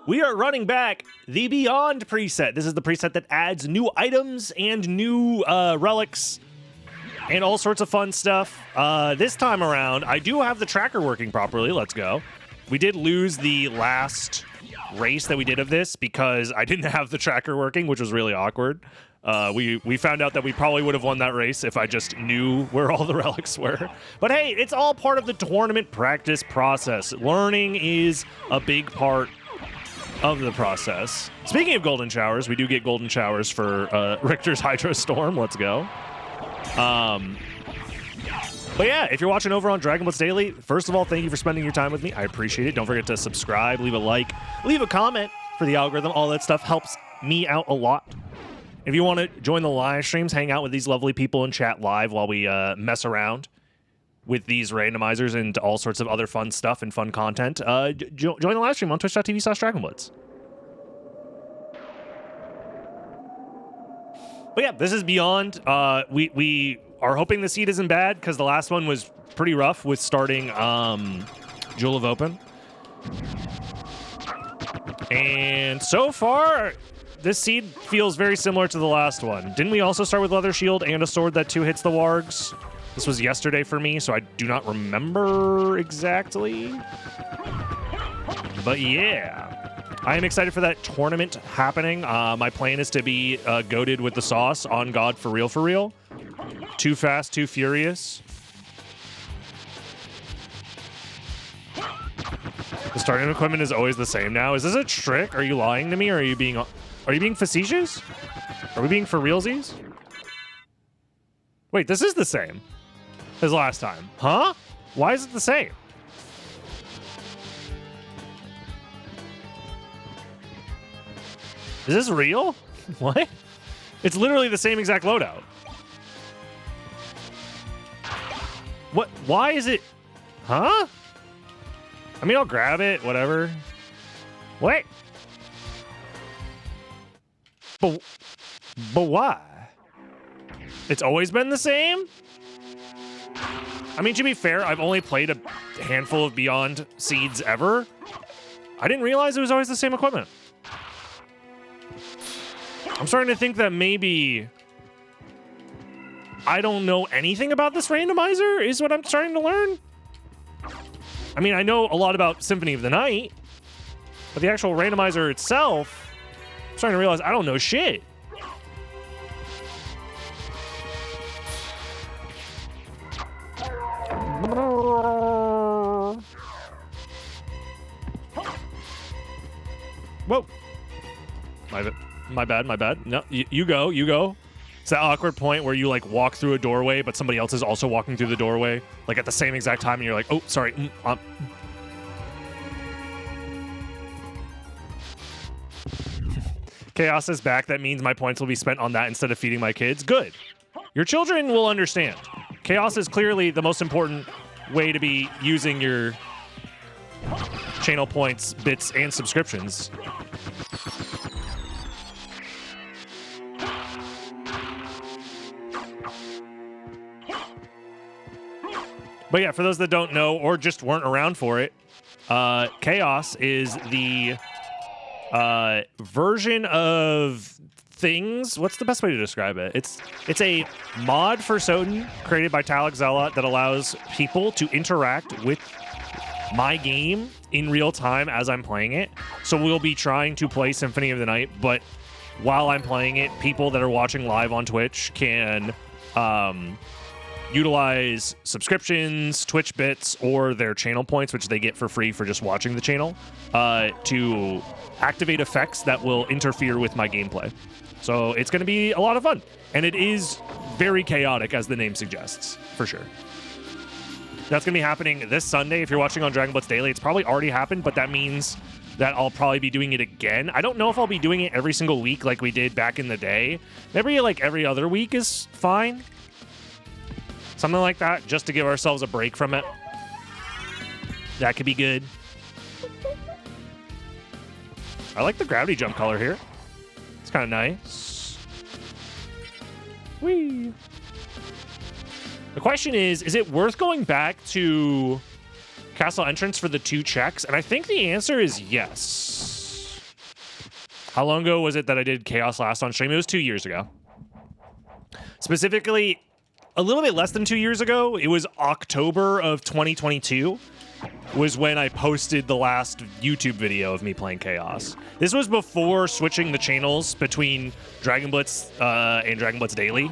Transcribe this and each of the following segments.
We are running back the Beyond preset. This is the preset that adds new items and new relics and all sorts of fun stuff. This time around, I do have the tracker working properly. Let's go. We did lose the last race that we did of this because I didn't have the tracker working, which was really awkward. We found out that we probably would have won that race if I just knew where all the relics were. But hey, it's all part of the tournament practice process. Learning is a big part of the process. Speaking of golden showers, we do get golden showers for Richter's Hydro Storm. Let's go. But yeah, if you're watching over on Dragon Blitz Daily, first of all, thank you for spending your time with me. I appreciate it. Don't forget to subscribe, leave a like, leave a comment for the algorithm. All that stuff helps me out a lot. If you want to join the live streams, hang out with these lovely people and chat live while we mess around with these randomizers and all sorts of other fun stuff and fun content, join the live stream on twitch.tv/DragonBlitz. But yeah, this is Beyond. We are hoping the seed isn't bad because the last one was pretty rough with starting Jewel of Open. And so far, this seed feels very similar to the last one. Didn't we also start with Leather Shield and a sword that 2 hits the wargs? This was yesterday for me, so I do not remember exactly. But yeah, I am excited for that tournament happening. My plan is to be goated with the sauce on God for real, for real. Too fast, too furious. The starting equipment is always the same now. Is this a trick? Are you lying to me, or are you being facetious? Are we being for realsies? Wait, this is the same as last time. Huh? Why is it the same? Is this real? What? It's literally the same exact loadout. What? Why is it? Huh? I mean, I'll grab it, whatever. Wait. But why? It's always been the same? I mean, to be fair, I've only played a handful of Beyond seeds ever. I didn't realize it was always the same equipment. I'm starting to think that maybe I don't know anything about this randomizer is what I'm starting to learn. I mean, I know a lot about Symphony of the Night, but the actual randomizer itself, I'm starting to realize I don't know shit. Whoa. My bad. No, you go. It's that awkward point where you like walk through a doorway, but somebody else is also walking through the doorway, like at the same exact time, and you're like, oh, sorry. Chaos is back. That means my points will be spent on that instead of feeding my kids. Good. Your children will understand. Chaos is clearly the most important way to be using your channel points, bits, and subscriptions. But yeah, for those that don't know or just weren't around for it, Chaos is the version of things. What's the best way to describe it? It's a mod for Soden created by Talek Zealot that allows people to interact with my game in real time as I'm playing it. So we'll be trying to play Symphony of the Night, but while I'm playing it, people that are watching live on Twitch can utilize subscriptions, Twitch bits, or their channel points, which they get for free for just watching the channel, to activate effects that will interfere with my gameplay. So it's going to be a lot of fun. And it is very chaotic, as the name suggests, for sure. That's going to be happening this Sunday. If you're watching on Dragon Blitz Daily, it's probably already happened, but that means that I'll probably be doing it again. I don't know if I'll be doing it every single week like we did back in the day. Maybe like every other week is fine. Something like that, just to give ourselves a break from it. That could be good. I like the gravity jump color here. It's kind of nice. Whee! The question is it worth going back to Castle Entrance for the 2 checks? And I think the answer is yes. How long ago was it that I did Chaos last on stream? It was 2 years ago. Specifically, a little bit less than 2 years ago. It was October of 2022 was when I posted the last YouTube video of me playing Chaos. This was before switching the channels between Dragon Blitz and Dragon Blitz Daily.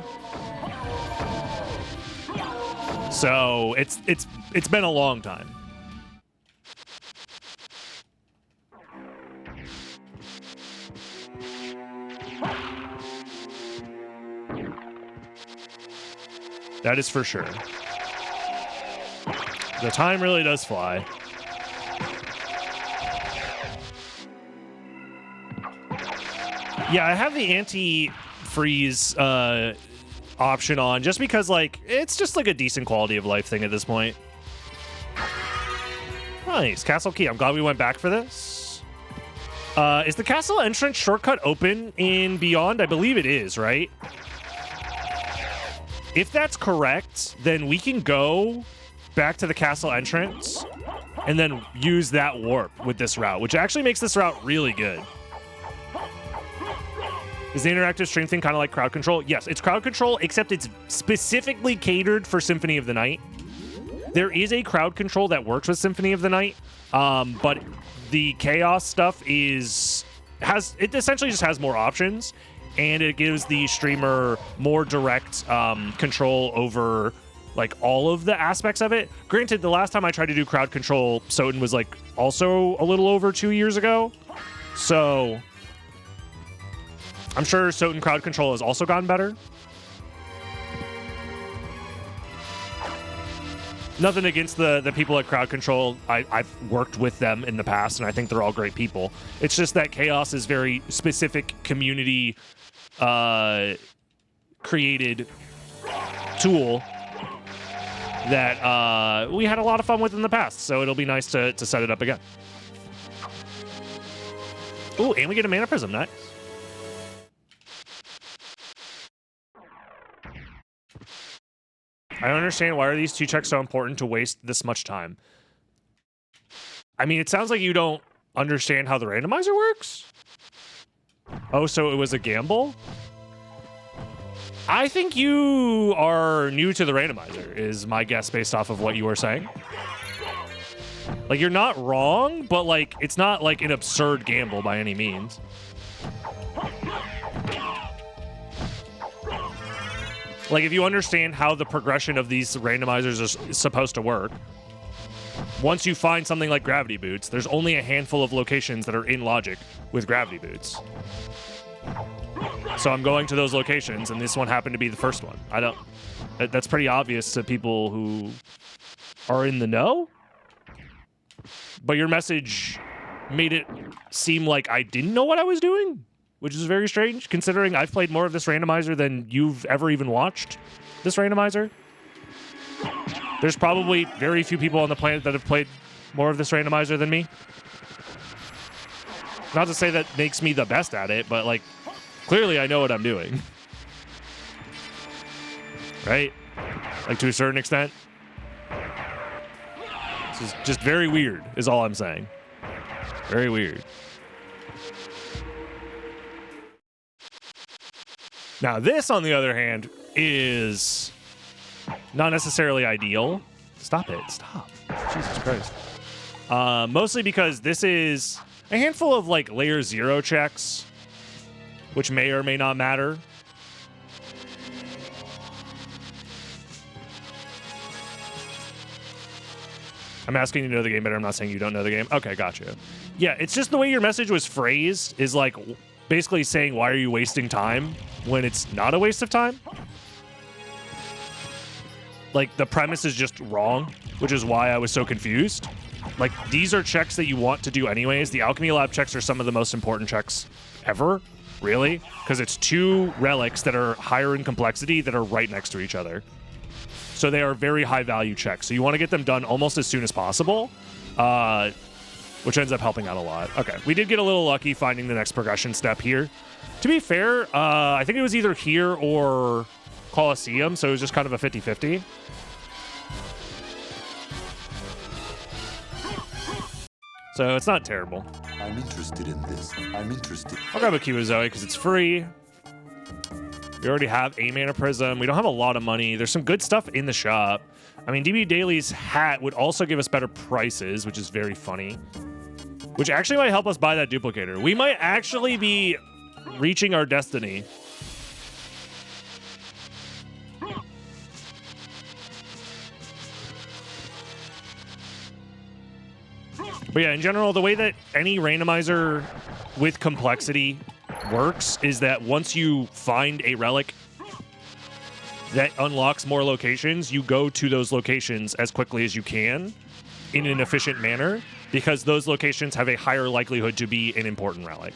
So it's been a long time. That is for sure. The time really does fly. Yeah, I have the anti-freeze option on just because, like, it's just like a decent quality of life thing at this point. Nice. Castle key. I'm glad we went back for this. Is the castle entrance shortcut open in Beyond? I believe it is, right? If that's correct, then we can go back to the castle entrance and then use that warp with this route, which actually makes this route really good. Is the interactive stream thing kind of like crowd control? Yes, it's crowd control, except it's specifically catered for Symphony of the Night. There is a crowd control that works with Symphony of the Night, but the Chaos stuff it essentially just has more options, and it gives the streamer more direct control over like all of the aspects of it. Granted, the last time I tried to do crowd control, Soten was like also a little over 2 years ago. So I'm sure Soten crowd control has also gotten better. Nothing against the people at crowd control. I've worked with them in the past, and I think they're all great people. It's just that Chaos is very specific community created tool that we had a lot of fun with in the past, so it'll be nice to set it up again. Ooh, and we get a mana prism. Nice. I don't understand, why are these 2 checks so important to waste this much time? I mean, it sounds like you don't understand how the randomizer works. Oh, so it was a gamble? I think you are new to the randomizer, is my guess based off of what you were saying. Like, you're not wrong, but, like, it's not, like, an absurd gamble by any means. Like, if you understand how the progression of these randomizers is supposed to work, once you find something like Gravity Boots, there's only a handful of locations that are in logic with Gravity Boots. So I'm going to those locations, and this one happened to be the first one. That's pretty obvious to people who are in the know. But your message made it seem like I didn't know what I was doing, which is very strange, considering I've played more of this randomizer than you've ever even watched this randomizer. There's probably very few people on the planet that have played more of this randomizer than me. Not to say that makes me the best at it, but, like, clearly I know what I'm doing. Right? Like, to a certain extent. This is just very weird, is all I'm saying. Very weird. Now, this, on the other hand, is not necessarily ideal. Stop it. Stop. Jesus Christ. Mostly because this is a handful of, like, layer 0 checks, which may or may not matter. I'm asking you to know the game better. I'm not saying you don't know the game. Okay, gotcha. Yeah, it's just the way your message was phrased is, like, basically saying, why are you wasting time when it's not a waste of time? Like, the premise is just wrong, which is why I was so confused. Like, these are checks that you want to do anyways. The Alchemy Lab checks are some of the most important checks ever, really, because it's 2 relics that are higher in complexity that are right next to each other. So they are very high value checks. So you want to get them done almost as soon as possible, which ends up helping out a lot. Okay, we did get a little lucky finding the next progression step here. To be fair, I think it was either here or Colosseum, so it was just kind of a 50-50. So it's not terrible. I'm interested in this. I'm interested. I'll grab a Kiwazoe because it's free. We already have a Mana Prism. We don't have a lot of money. There's some good stuff in the shop. I mean, DB Daily's hat would also give us better prices, which is very funny. Which actually might help us buy that duplicator. We might actually be reaching our destiny. But yeah, in general, the way that any randomizer with complexity works is that once you find a relic that unlocks more locations, you go to those locations as quickly as you can in an efficient manner, because those locations have a higher likelihood to be an important relic.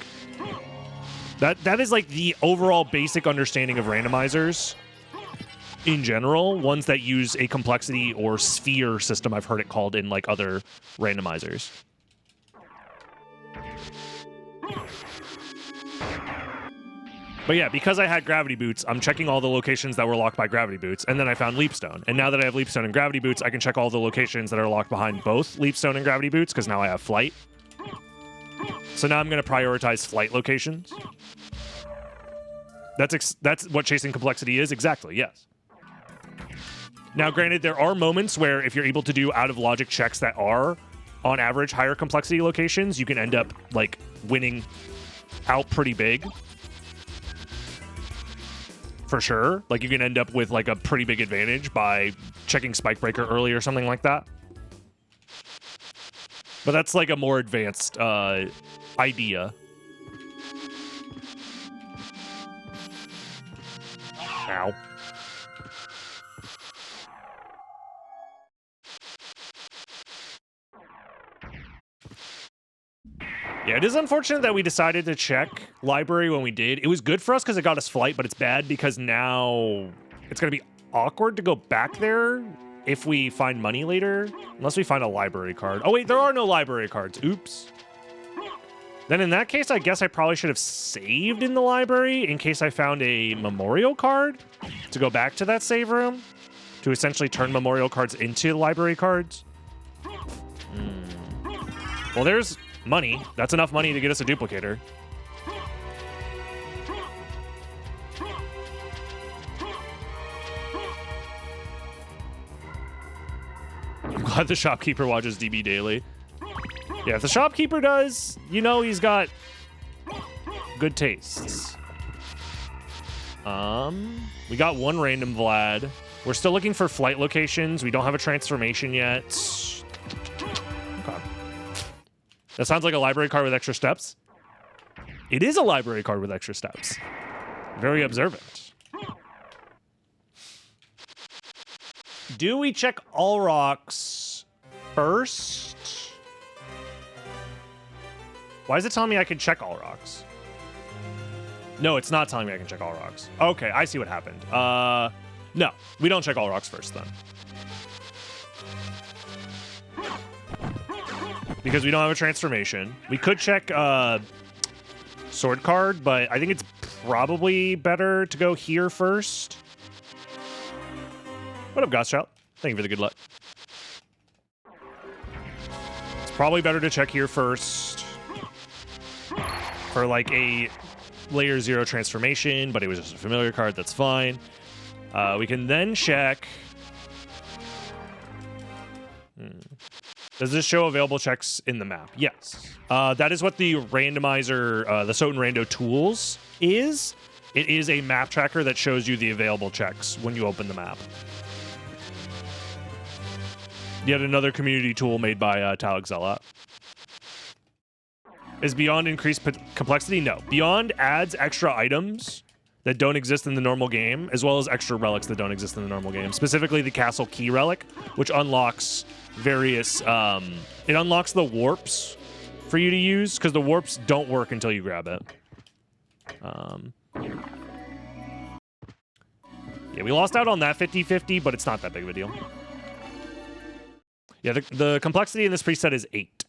That is like the overall basic understanding of randomizers in general, ones that use a complexity or sphere system, I've heard it called in like other randomizers. But yeah, because I had Gravity Boots, I'm checking all the locations that were locked by Gravity Boots, and then I found Leapstone. And now that I have Leapstone and Gravity Boots, I can check all the locations that are locked behind both Leapstone and Gravity Boots, because now I have Flight. So now I'm going to prioritize Flight locations. That's what chasing complexity is, exactly, yes. Now, granted, there are moments where if you're able to do out-of-logic checks that are, on average, higher complexity locations, you can end up, like, winning out pretty big. For sure. Like, you can end up with, like, a pretty big advantage by checking Spike Breaker early or something like that. But that's, like, a more advanced idea. Ow. Yeah, it is unfortunate that we decided to check library when we did. It was good for us because it got us Flight, but it's bad because now it's going to be awkward to go back there if we find money later. Unless we find a library card. Oh, wait, there are no library cards. Oops. Then in that case, I guess I probably should have saved in the library in case I found a memorial card to go back to that save room to essentially turn memorial cards into library cards. Well, there's money. That's enough money to get us a duplicator. I'm glad the shopkeeper watches DB Daily. Yeah, if the shopkeeper does, you know he's got good tastes. We got one random Vlad. We're still looking for Flight locations. We don't have a transformation yet. Okay. That sounds like a library card with extra steps. It is a library card with extra steps. Very observant. Do we check all rocks first? Why is it telling me I can check all rocks? No, it's not telling me I can check all rocks. Okay, I see what happened. No, we don't check all rocks first then. Because we don't have a transformation. We could check sword card, but I think it's probably better to go here first. What up, Gosschild? Thank you for the good luck. It's probably better to check here first for like a layer 0 transformation, but it was just a familiar card. That's fine. We can then check. Does this show available checks in the map? Yes. That is what the randomizer, the Soten Rando Tools is. It is a map tracker that shows you the available checks when you open the map. Yet another community tool made by Talexella. Is Beyond increased complexity? No. Beyond adds extra items that don't exist in the normal game, as well as extra relics that don't exist in the normal game. Specifically, the Castle Key Relic, which unlocks various... it unlocks the warps for you to use, because the warps don't work until you grab it. Yeah, we lost out on that 50-50, but it's not that big of a deal. Yeah, the complexity in this preset is 8.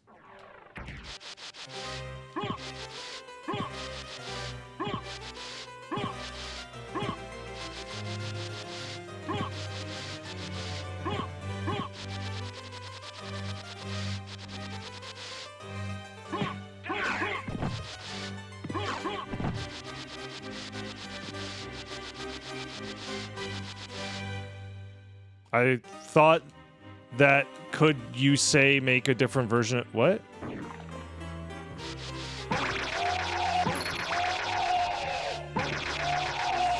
I thought that could you say make a different version of what?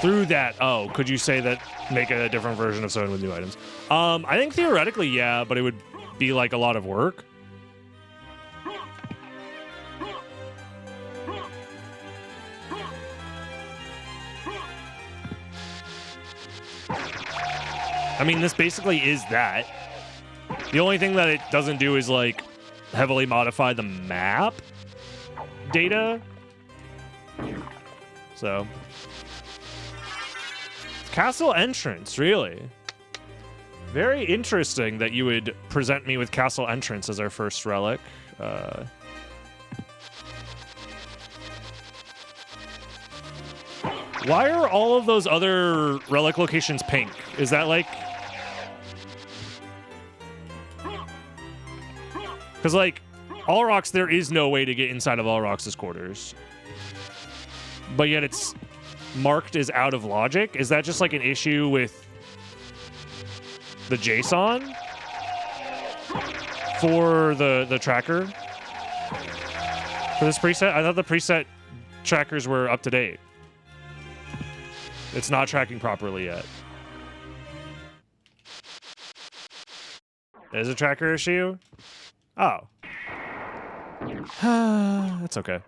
Through that, oh, could you say that make a different version of someone with new items? I think theoretically, yeah, but it would be like a lot of work. I mean, this basically is that. The only thing that it doesn't do is like heavily modify the map data. So. Castle entrance, really? Very interesting that you would present me with castle entrance as our first relic. Why are all of those other relic locations pink? Is that like... Because, like, Allrox, there is no way to get inside of Allrox's quarters. But yet it's marked as out of logic. Is that just, like, an issue with the JSON for the tracker? For this preset? I thought the preset trackers were up to date. It's not tracking properly yet. There's a tracker issue? Oh. That's okay.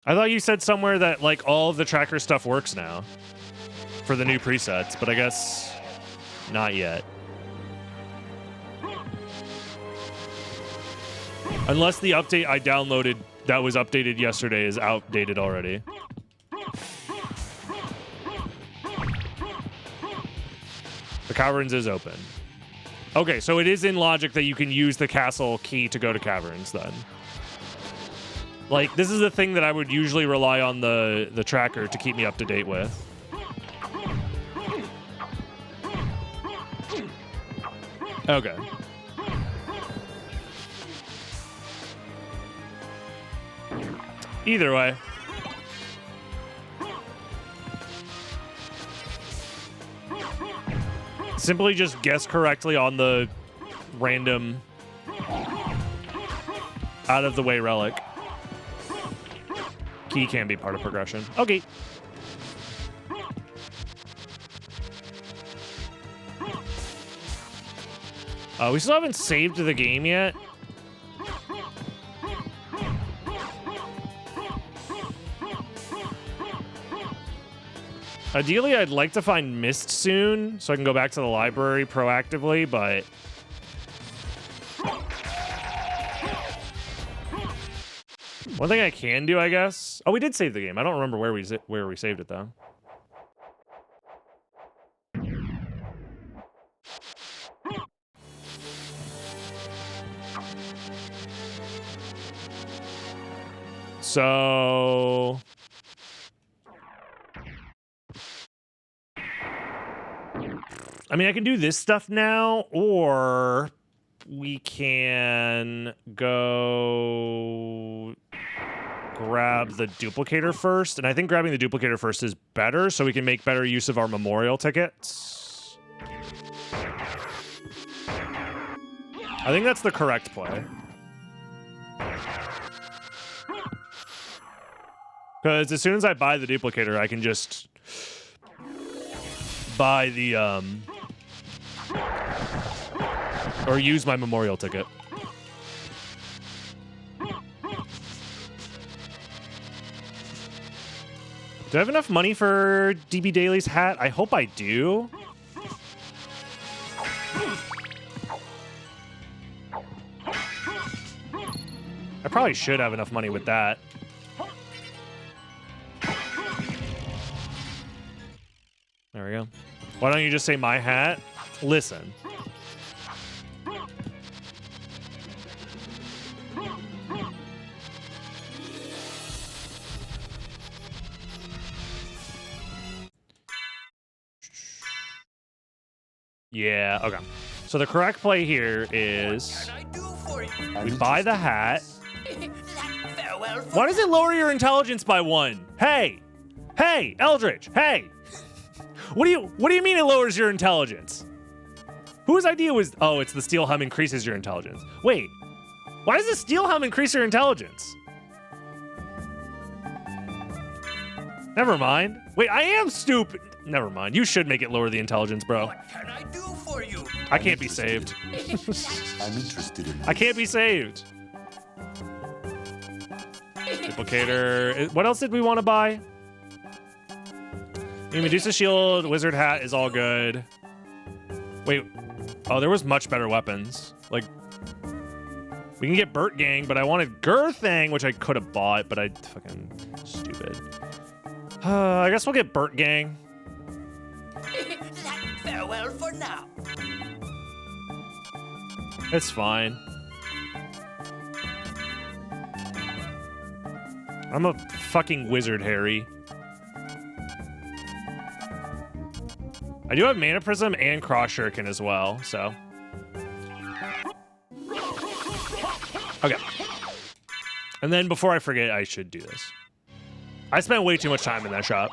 I thought you said somewhere that, like, all of the tracker stuff works now for the new presets, but I guess not yet. Unless the update I downloaded that was updated yesterday is outdated already. The Caverns is open. Okay, so it is in logic that you can use the castle key to go to Caverns then. Like, this is the thing that I would usually rely on the tracker to keep me up to date with. Okay. Either way. Simply just guess correctly on the random out of the way relic. Key can be part of progression. Okay. We still haven't saved the game yet. Ideally, I'd like to find Mist soon, so I can go back to the library proactively, but... One thing I can do, I guess... Oh, we did save the game. I don't remember where we saved it, though. So... I mean, I can do this stuff now, or we can go grab the duplicator first. And I think grabbing the duplicator first is better, so we can make better use of our memorial tickets. I think that's the correct play. Because as soon as I buy the duplicator, I can just buy the, or use my memorial ticket. Do I have enough money for DB Daly's hat? I hope I do. I probably should have enough money with that. There we go. Why don't you just say my hat? Listen. Yeah, okay. So the correct play here is we buy the hat. Why does it lower your intelligence by 1? Hey! Hey, Eldritch, hey! What do you mean it lowers your intelligence? Whose idea was, oh, it's the steel helm increases your intelligence. Wait, why does the steel helm increase your intelligence? Never mind. Wait, I am stupid. Never mind. You should make it lower the intelligence, bro. What can I do for you? I can't be saved. I'm interested in this. I can't be saved. Duplicator. What else did we want to buy? Medusa shield, wizard hat is all good. Wait. Oh, there was much better weapons. Like, we can get Burt Gang, but I wanted Girthang, which I could have bought, but I fucking stupid. I guess we'll get Burt Gang. Farewell for now. It's fine. I'm a fucking wizard, Harry. I do have Mana Prism and Cross Shuriken as well, so. Okay. And then before I forget, I should do this. I spent way too much time in that shop.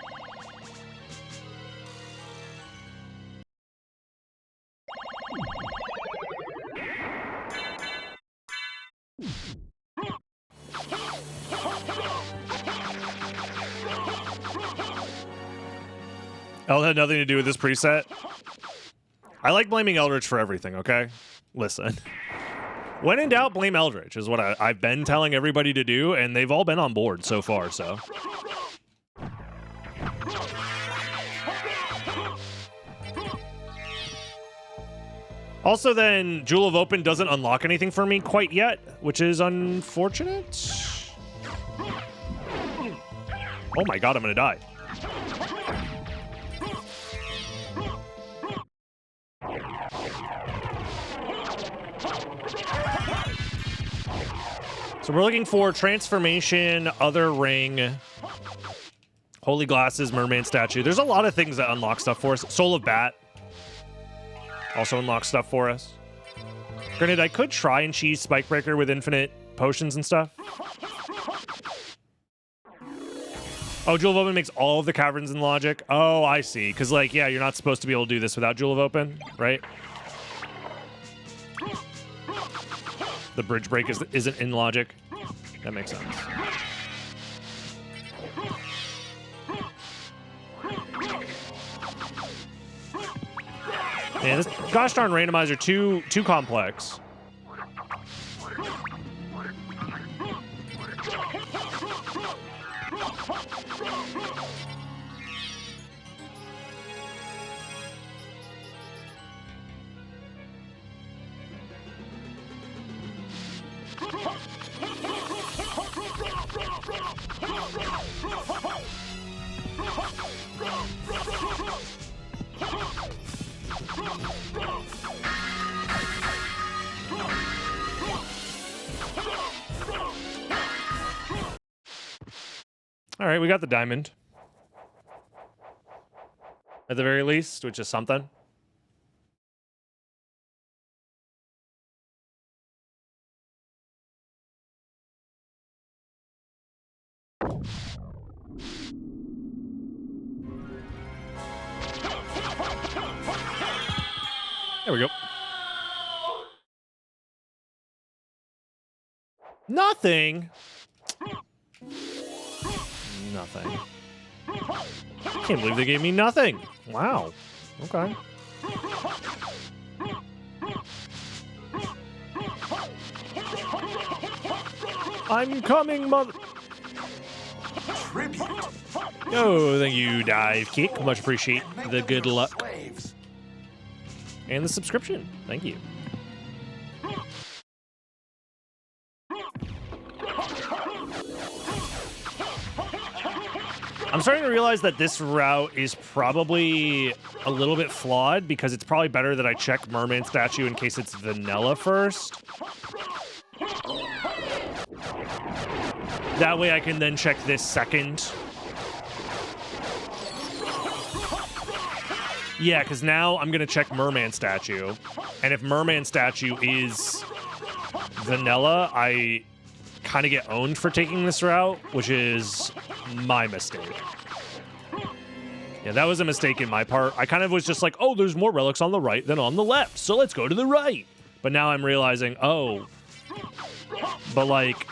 That had nothing to do with this preset. I like blaming Eldritch for everything, okay? Listen. When in doubt, blame Eldritch is what I've been telling everybody to do, and they've all been on board so far, so. Also then, Jewel of Open doesn't unlock anything for me quite yet, which is unfortunate. Oh my god, I'm gonna die. So we're looking for Transformation, Other Ring, Holy Glasses, Merman Statue. There's a lot of things that unlock stuff for us. Soul of Bat also unlocks stuff for us. Granted, I could try and cheese Spikebreaker with infinite potions and stuff. Oh, Jewel of Open makes all of the caverns in logic. Oh, I see. Because, like, yeah, you're not supposed to be able to do this without Jewel of Open, right? The bridge break isn't in logic. That makes sense. Man, this gosh darn randomizer too complex. All right, we got the diamond. At the very least, which is something. There we go. Nothing. Nothing. I can't believe they gave me nothing. Wow. Okay. I'm coming, mother. Tribute. Oh, thank you, Dive Kick. Much appreciate the good luck. Slaves. And the subscription. Thank you. I'm starting to realize that this route is probably a little bit flawed because it's probably better that I check Merman Statue in case it's vanilla first. That way I can then check this second. Yeah, because now I'm going to check Merman Statue. And if Merman Statue is vanilla, I kind of get owned for taking this route, which is my mistake. Yeah, that was a mistake in my part. I kind of was just like, oh, there's more relics on the right than on the left, so let's go to the right. But now I'm realizing, oh, but like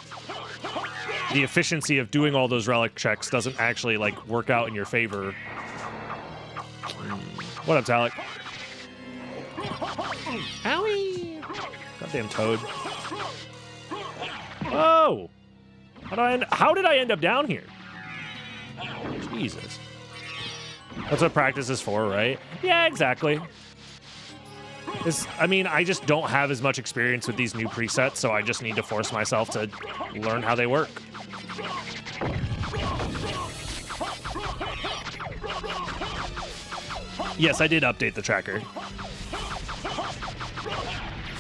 the efficiency of doing all those relic checks doesn't actually like work out in your favor. What up, Talek? Owie! Goddamn toad. Oh! How did I end up down here? Jesus. That's what practice is for, right? Yeah, exactly. I mean, I just don't have as much experience with these new presets, so I just need to force myself to learn how they work. Yes, I did update the tracker.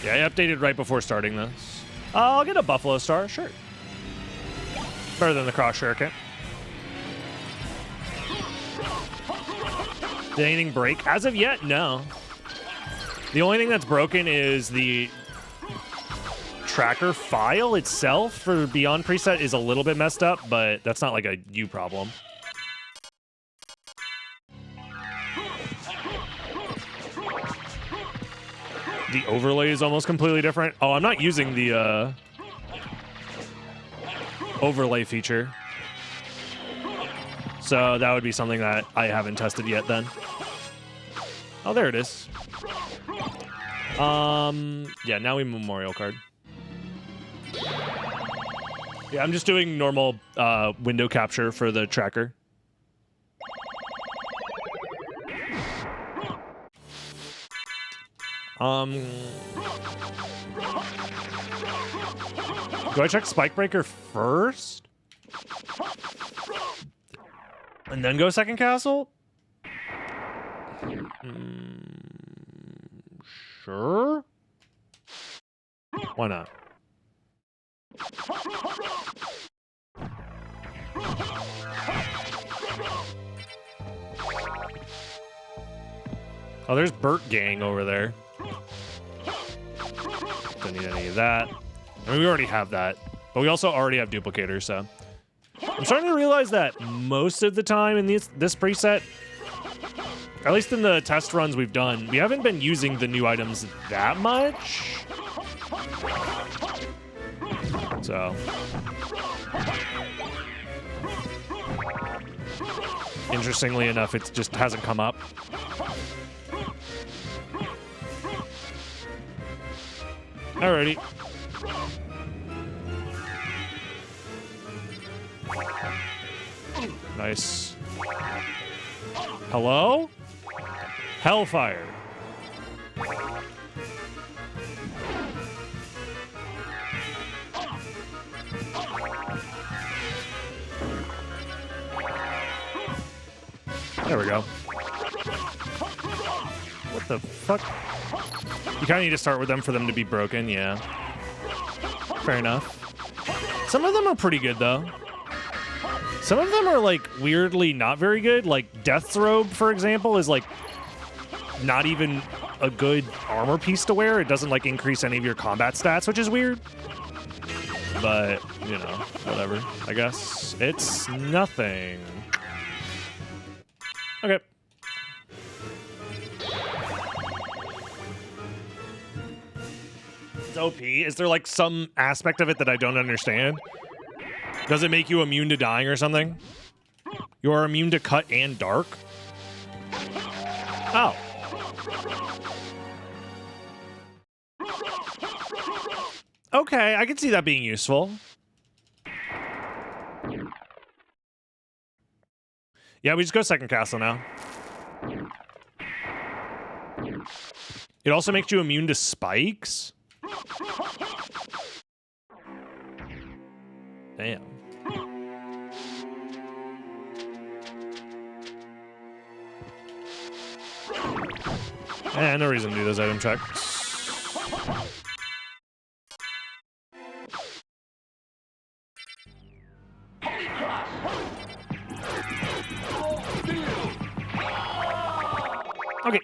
Yeah, I updated right before starting this. I'll get a Buffalo Star, sure. Better than the Cross Shuriken. Did anything break? As of yet, no. The only thing that's broken is the tracker file itself for Beyond preset is a little bit messed up, but that's not like a you problem. The overlay is almost completely different. Oh, I'm not using the overlay feature. So that would be something that I haven't tested yet then. Oh, there it is. Yeah, now we memorial card. Yeah, I'm just doing normal window capture for the tracker. Do I check Spike Breaker first? And then go second castle? Sure. Why not? Oh, there's Burt Gang over there. Don't need any of that. I mean, we already have that. But we also already have duplicators, so. I'm starting to realize that most of the time in this preset, at least in the test runs we've done, we haven't been using the new items that much. So. Interestingly enough, it just hasn't come up. Alrighty. Nice. Hello? Hellfire. There we go. What the fuck? You kind of need to start with them for them to be broken, yeah. Fair enough. Some of them are pretty good, though. Some of them are, like, weirdly not very good. Like, Death's Robe, for example, is, like, not even a good armor piece to wear. It doesn't, like, increase any of your combat stats, which is weird. But, you know, whatever. I guess it's nothing. Okay. It's OP. Is there, like, some aspect of it that I don't understand? Does it make you immune to dying or something? You are immune to cut and dark? Oh. Okay, I can see that being useful. Yeah, we just go second castle now. It also makes you immune to spikes? Damn. No reason to do those item checks. Okay.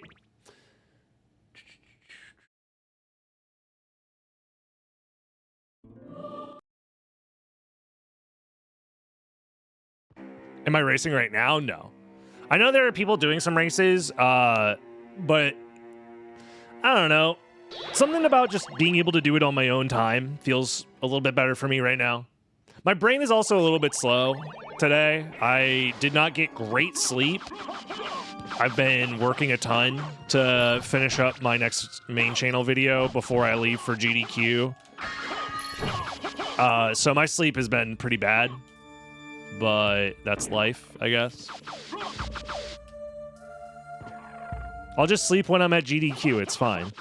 Am I racing right now? No. I know there are people doing some races, but I don't know. Something about just being able to do it on my own time feels a little bit better for me right now. My brain is also a little bit slow today. I did not get great sleep. I've been working a ton to finish up my next main channel video before I leave for GDQ. So my sleep has been pretty bad, but that's life, I guess. I'll just sleep when I'm at GDQ. It's fine.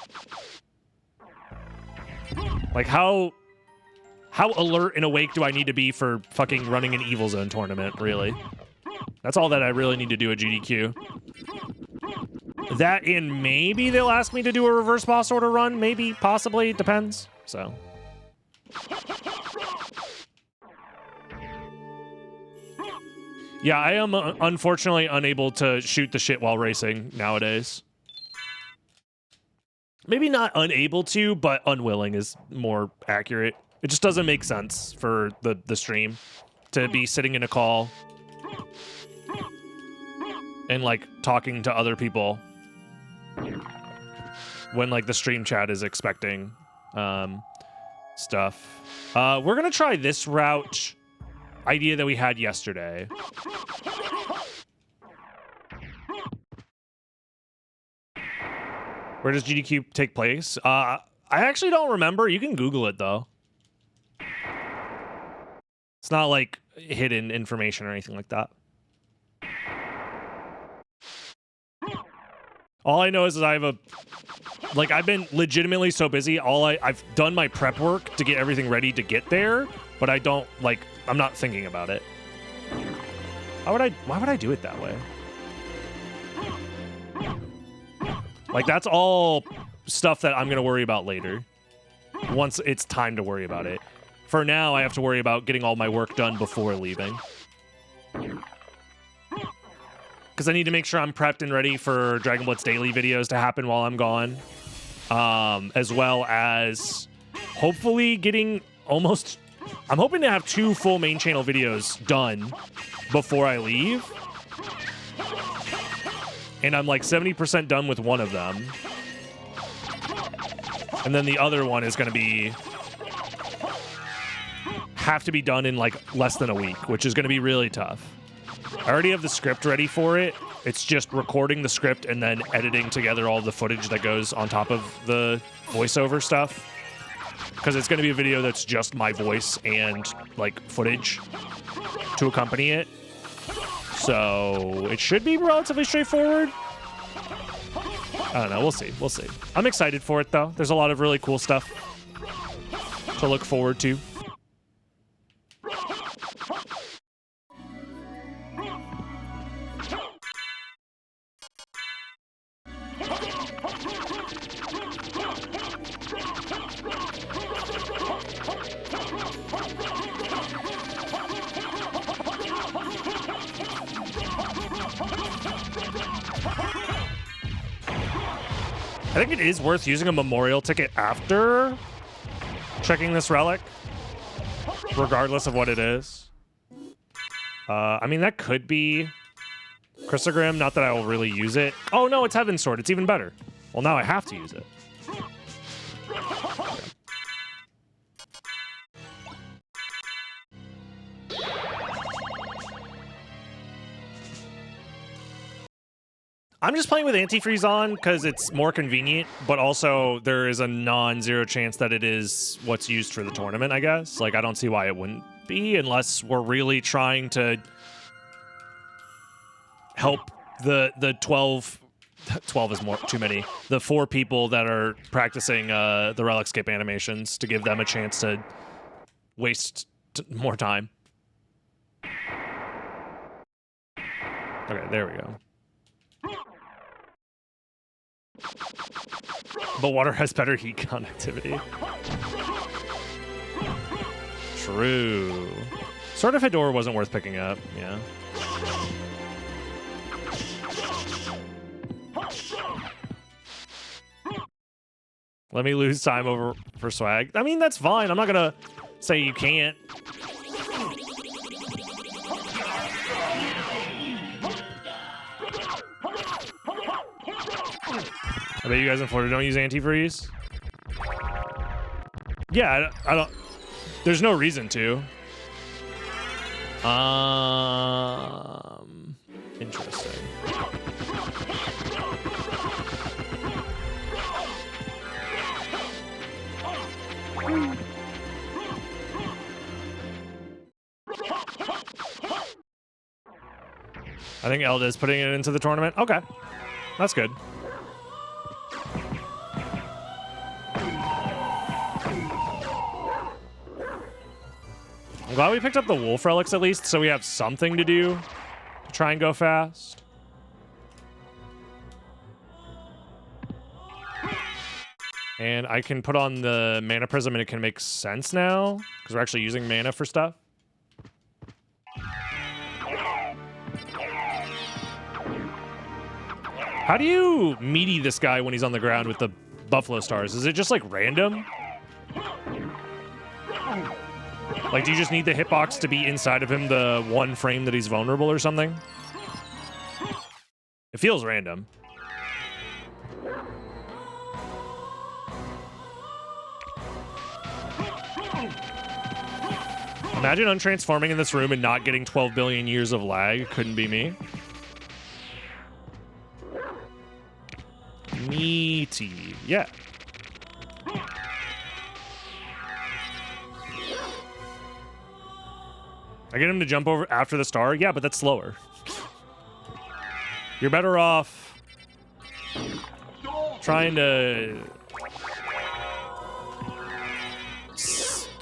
Like, how alert and awake do I need to be for fucking running an Evil Zone tournament, really? That's all that I really need to do at GDQ. That and maybe they'll ask me to do a reverse boss order run. Maybe, possibly, depends. So. Yeah, I am unfortunately unable to shoot the shit while racing nowadays. Maybe not unable to, but unwilling is more accurate. It just doesn't make sense for the stream to be sitting in a call and, like, talking to other people when, like, the stream chat is expecting stuff. We're gonna try this route idea that we had yesterday. Where does GDQ take place? I actually don't remember. You can Google it, though. It's not, like, hidden information or anything like that. All I know is that I have I've been legitimately so busy. I've done my prep work to get everything ready to get there, but I don't, like, I'm not thinking about it. Why would I do it that way? Like, that's all stuff that I'm going to worry about later. Once it's time to worry about it. For now, I have to worry about getting all my work done before leaving. Because I need to make sure I'm prepped and ready for Dragon Blitz Daily videos to happen while I'm gone. As well as hopefully getting almost... I'm hoping to have 2 full main channel videos done before I leave. And I'm like 70% done with one of them. And then the other one is going to have to be done in like less than a week, which is going to be really tough. I already have the script ready for it. It's just recording the script and then editing together all the footage that goes on top of the voiceover stuff. Because it's going to be a video that's just my voice and like footage to accompany it. So it should be relatively straightforward. I don't know. We'll see. We'll see. I'm excited for it, though. There's a lot of really cool stuff to look forward to. I think it is worth using a memorial ticket after checking this relic, regardless of what it is. I mean, that could be Chrysogram, not that I will really use it. Oh, no, it's Heaven's Sword. It's even better. Well, now I have to use it. I'm just playing with antifreeze on because it's more convenient, but also there is a non-zero chance that it is what's used for the tournament, I guess. Like, I don't see why it wouldn't be unless we're really trying to help the 12 is more too many. The 4 people that are practicing the relic skip animations to give them a chance to waste more time. Okay, there we go. But water has better heat conductivity. True. Sword of Hedorah wasn't worth picking up, yeah. Let me lose time over for swag. I mean, that's fine. I'm not gonna say you can't. I bet you guys in Florida don't use antifreeze. Yeah, I don't. There's no reason to. Interesting. I think Elda is putting it into the tournament. Okay, that's good. I'm glad we picked up the wolf relics at least, so we have something to do to try and go fast. And I can put on the mana prism and it can make sense now because we're actually using mana for stuff. How do you meaty this guy when he's on the ground with the buffalo stars? Is it just like random? Like, do you just need the hitbox to be inside of him the one frame that he's vulnerable or something? It feels random. Imagine untransforming in this room and not getting 12 billion years of lag. Couldn't be me. Meaty. Yeah. I get him to jump over after the star? Yeah, but that's slower. You're better off trying to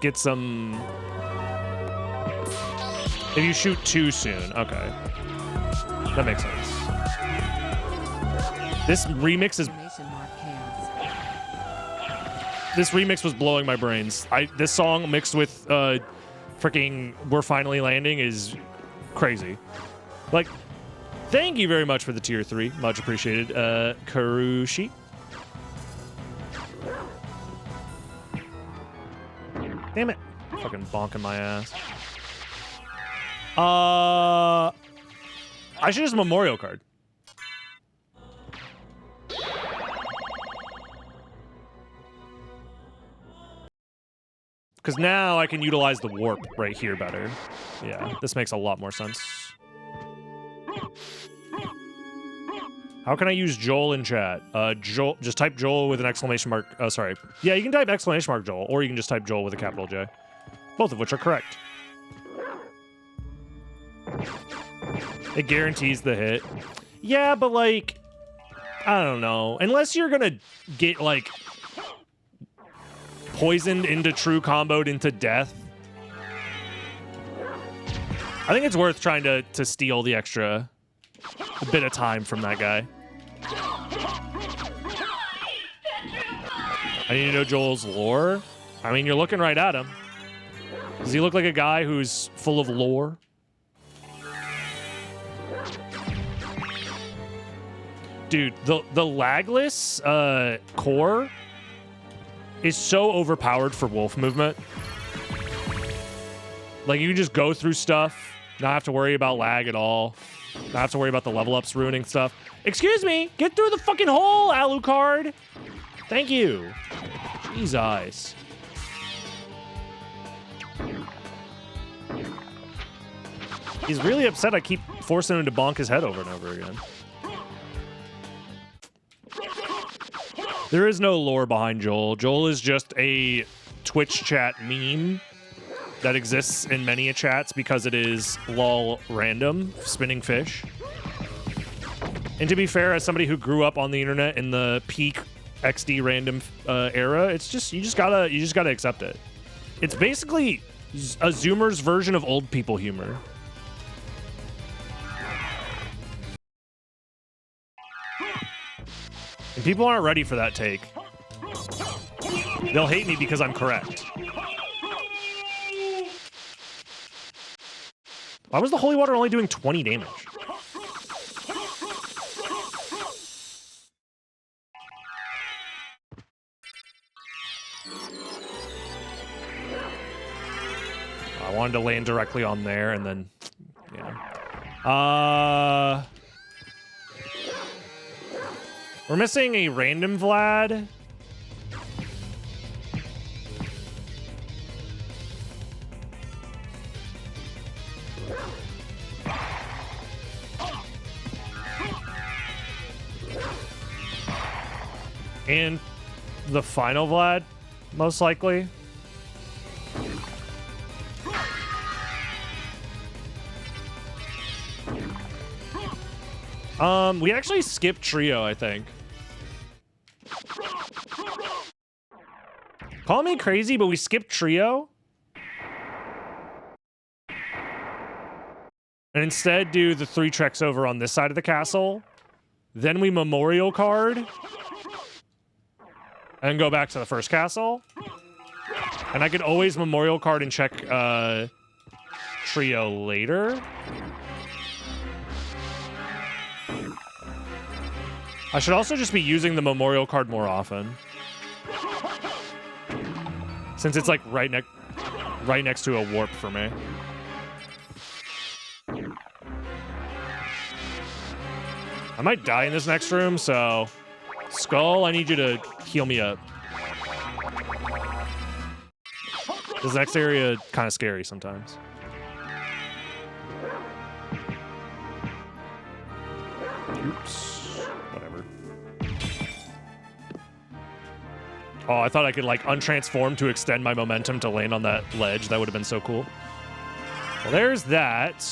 get some... If you shoot too soon. Okay. That makes sense. This remix is... This remix was blowing my brains. This song mixed with freaking We're Finally Landing is crazy. Like, thank you very much for the tier 3. Much appreciated. Karushi. Damn it. Fucking bonking my ass. I should use a memorial card. Because now I can utilize the warp right here better. Yeah, this makes a lot more sense. How can I use Joel in chat? Joel, just type Joel with an exclamation mark. Sorry. Yeah, you can type exclamation mark Joel, or you can just type Joel with a capital J. Both of which are correct. It guarantees the hit. Yeah, but like, I don't know. Unless you're gonna get like poisoned into true comboed into death. I think it's worth trying to steal the extra bit of time from that guy. I need to know Joel's lore. I mean, you're looking right at him. Does he look like a guy who's full of lore? Dude, the lagless core is so overpowered for wolf movement. Like, you can just go through stuff, not have to worry about lag at all, not have to worry about the level ups ruining stuff. Excuse me, get through the fucking hole, Alucard. Thank you. Jeez, eyes. He's really upset I keep forcing him to bonk his head over and over again. There is no lore behind Joel. Joel is just a Twitch chat meme that exists in many chats because it is lol random, spinning fish. And to be fair, as somebody who grew up on the internet in the peak XD random era, it's just you just gotta accept it. It's basically a Zoomer's version of old people humor. And people aren't ready for that take. They'll hate me because I'm correct. Why was the holy water only doing 20 damage? I wanted to land directly on there and then, yeah. We're missing a random Vlad. And the final Vlad, most likely. We actually skipped Trio, I think. Call me crazy, but we skipped Trio. And instead do the 3 treks over on this side of the castle. Then we memorial card. And go back to the first castle. And I could always memorial card and check Trio later. I should also just be using the memorial card more often. Since it's like right next to a warp for me. I might die in this next room, so Skull, I need you to heal me up. This next area kind of scary sometimes. Oops. Whatever. Oh, I thought I could like untransform to extend my momentum to land on that ledge. That would have been so cool. Well, there's that.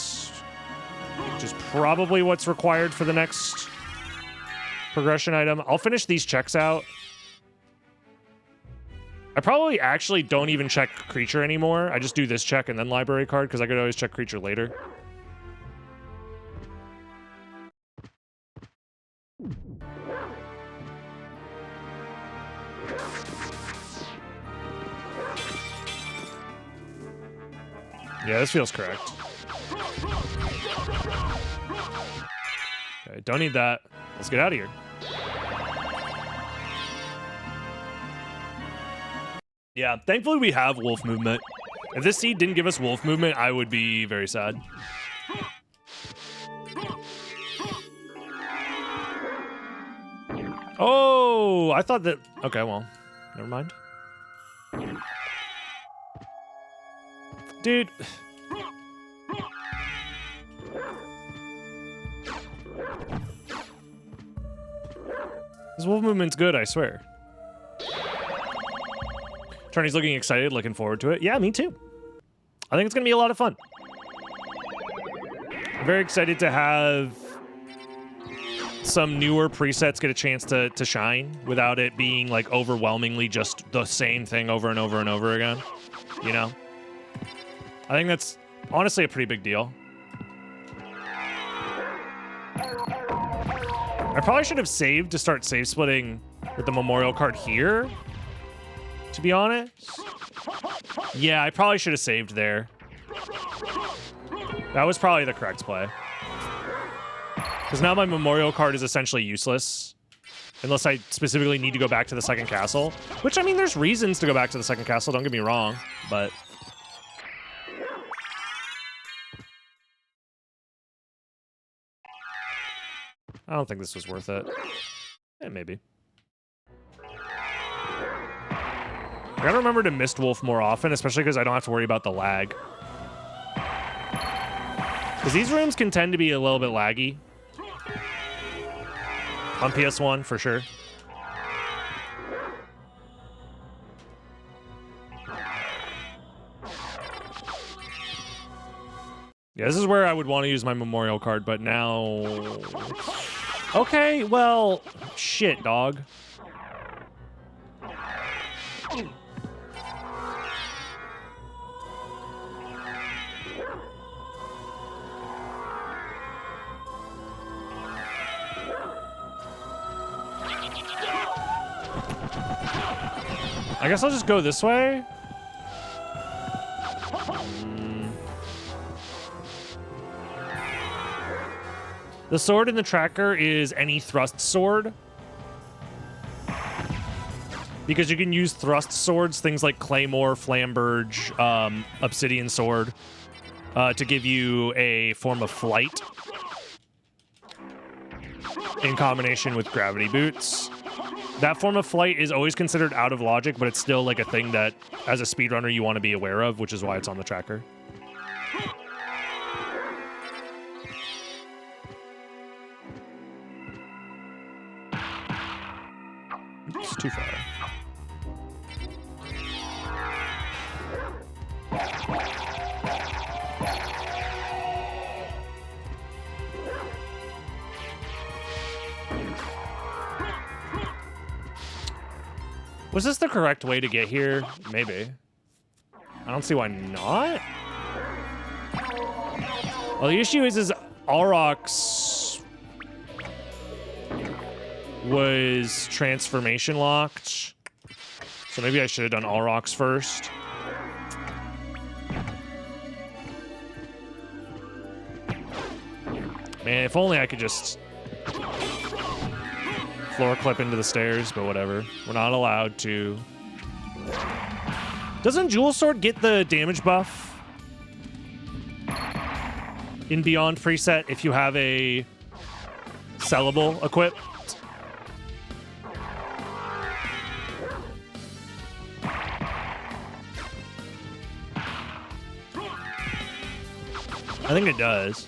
Which is probably what's required for the next progression item. I'll finish these checks out. I probably actually don't even check creature anymore. I just do this check and then library card because I could always check creature later. Yeah, this feels correct. Okay, don't need that. Let's get out of here. Yeah, thankfully we have wolf movement. If this seed didn't give us wolf movement, I would be very sad. Oh, I thought that... Okay, well, never mind. Dude. This wolf movement's good, I swear. Tony's looking excited, looking forward to it. Yeah, me too. I think it's going to be a lot of fun. I'm very excited to have some newer presets get a chance to shine without it being like overwhelmingly just the same thing over and over and over again. You know? I think that's honestly a pretty big deal. I probably should have saved to start save splitting with the memorial card here, to be honest. Yeah, I probably should have saved there. That was probably the correct play. Because now my memorial card is essentially useless. Unless I specifically need to go back to the second castle. Which, I mean, there's reasons to go back to the second castle, don't get me wrong. But... I don't think this was worth it. Yeah, maybe. I gotta remember to mist wolf more often, especially because I don't have to worry about the lag. Because these rooms can tend to be a little bit laggy. On PS1, for sure. Yeah, this is where I would want to use my memorial card, but now... Okay, well, shit, dog. I guess I'll just go this way. The sword in the tracker is any thrust sword. Because you can use thrust swords, things like Claymore, Flamberge, Obsidian Sword, to give you a form of flight. in combination with gravity boots. That form of flight is always considered out of logic, but it's still like a thing that, as a speedrunner, you want to be aware of, which is why it's on the tracker. It's too far. Was this the correct way to get here? Maybe. I don't see why not. Well, the issue is Aurochs was transformation locked. So maybe I should have done Aurochs first. Man, if only I could just floor clip into the stairs, but whatever. We're not allowed to. Doesn't Jewel Sword get the damage buff in Beyond preset if you have a sellable equipped? I think it does.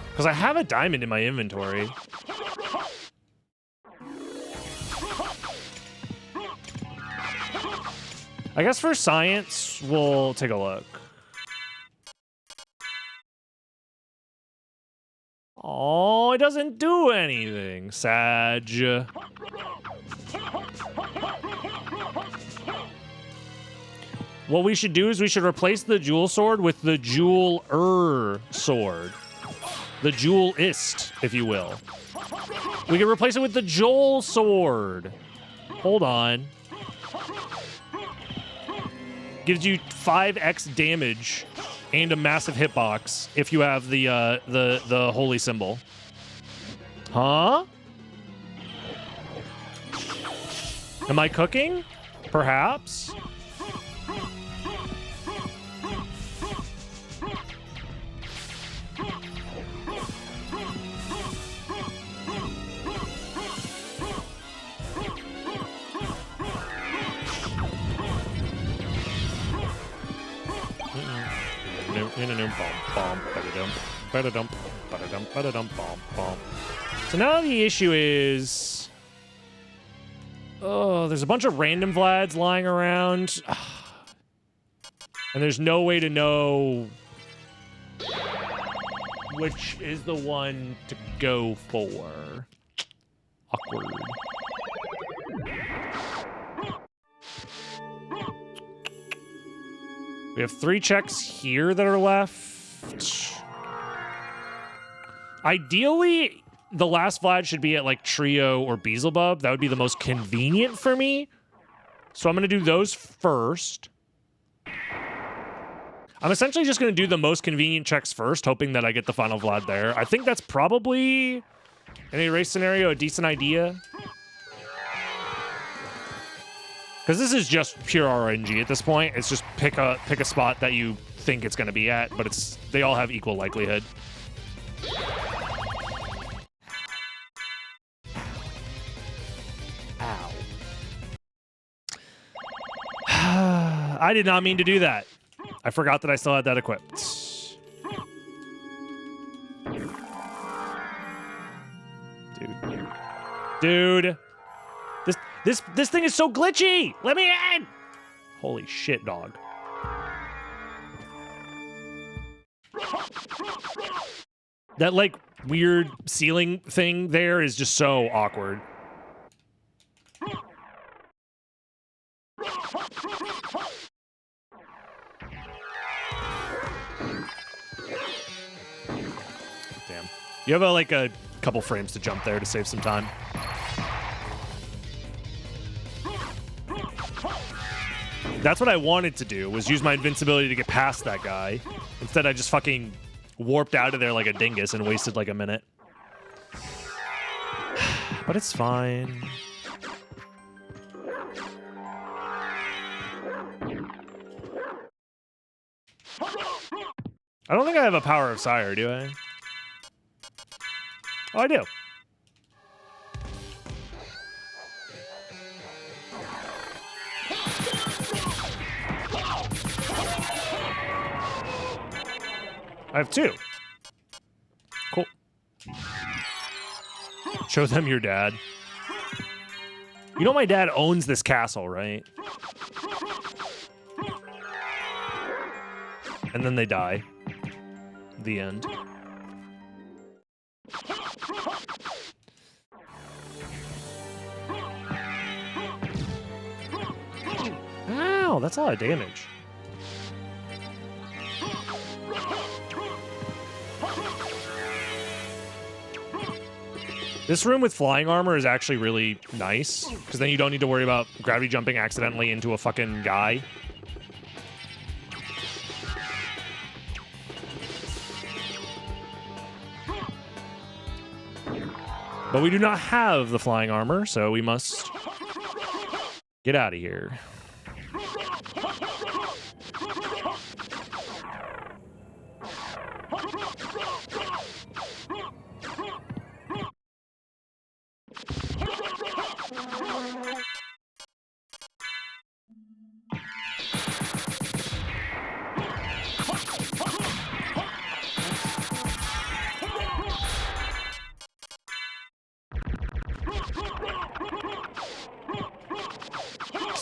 Because I have a diamond in my inventory. I guess for science, we'll take a look. Oh, it doesn't do anything, Sag. What we should do is we should replace the Jewel Sword with the Jewel-er sword. The Jewel-ist, if you will. We can replace it with the Joel Sword. Hold on. Gives you 5x damage and a massive hitbox if you have the holy symbol. Huh? Am I cooking? Perhaps. So now the issue is, oh, there's a bunch of random Vlads lying around, and there's no way to know which is the one to go for. Awkward. We have 3 checks here that are left. Ideally, the last Vlad should be at like Trio or Beelzebub. That would be the most convenient for me. So I'm going to do those first. I'm essentially just going to do the most convenient checks first, hoping that I get the final Vlad there. I think that's probably, in a race scenario, a decent idea. Because this is just pure RNG at this point. It's just pick a spot that you think it's going to be at, but they all have equal likelihood. Ow. I did not mean to do that. I forgot that I still had that equipped. Dude. This thing is so glitchy! Let me in! Holy shit, dog. That, like, weird ceiling thing there is just so awkward. Damn. You have, a couple frames to jump there to save some time. That's what I wanted to do, was use my invincibility to get past that guy. Instead, I just fucking warped out of there like a dingus and wasted like a minute. But it's fine. I don't think I have a Power of Sire, do I? Oh, I do. I have 2. Cool. Show them your dad. You know my dad owns this castle, right? And then they die. The end. Ow, that's a lot of damage. This room with flying armor is actually really nice, because then you don't need to worry about gravity jumping accidentally into a fucking guy. But we do not have the flying armor, so we must get out of here.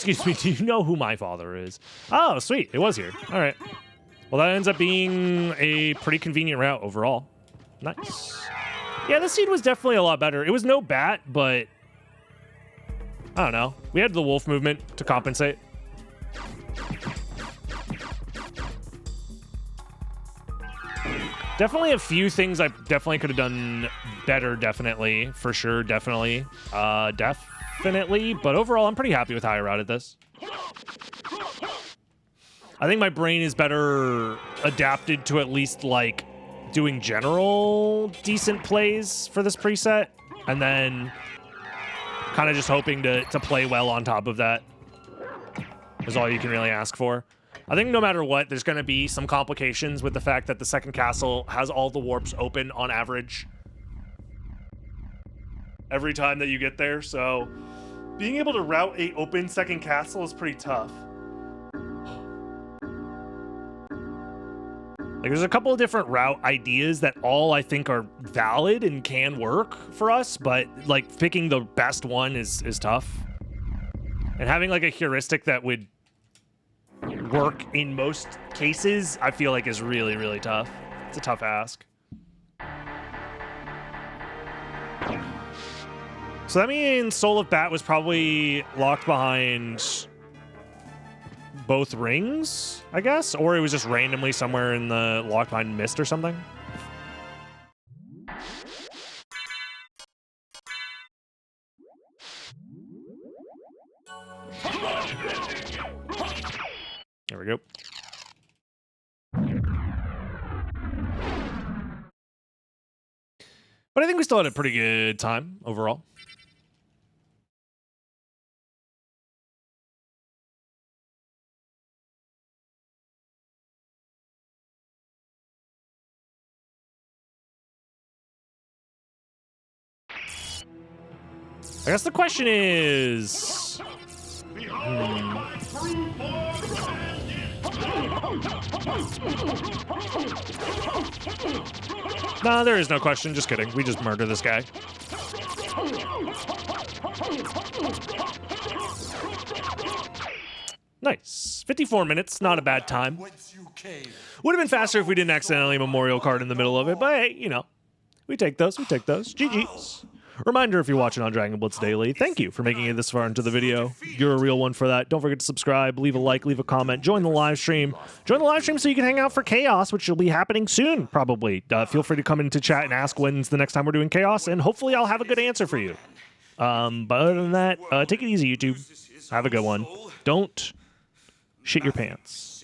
Excuse me, do you know who my father is? Oh, sweet. It was here. All right. Well, that ends up being a pretty convenient route overall. Nice. Yeah, this scene was definitely a lot better. It was no bat, but I don't know. We had the wolf movement to compensate. Definitely a few things I definitely could have done better, definitely. For sure, definitely. Definitely. But overall, I'm pretty happy with how I routed this. I think my brain is better adapted to at least, like, doing general decent plays for this preset. And then kind of just hoping to play well on top of that is all you can really ask for. I think no matter what, there's going to be some complications with the fact that the second castle has all the warps open on average every time that you get there. So being able to route a open second castle is pretty tough. Like, there's a couple of different route ideas that all I think are valid and can work for us, but like picking the best one is tough. And having like a heuristic that would work in most cases, I feel like is really, really tough. It's a tough ask. So that means Soul of Bat was probably locked behind both rings, I guess? Or it was just randomly somewhere in the locked behind mist or something? There we go. But I think we still had a pretty good time overall. I guess the question is... Nah, there is no question. Just kidding. We just murder this guy. Nice. 54 minutes. Not a bad time. Would have been faster if we didn't accidentally memorial card in the middle of it, but hey, you know. We take those. We take those. GG's. Reminder, if you're watching on Dragon Blitz Daily, thank you for making it this far into the video. You're a real one for that. Don't forget to subscribe, leave a like, leave a comment, join the live stream. Join the live stream so you can hang out for Chaos, which will be happening soon, probably. Feel free to come into chat and ask when's the next time we're doing Chaos, and hopefully I'll have a good answer for you. But other than that, take it easy, YouTube. Have a good one. Don't shit your pants.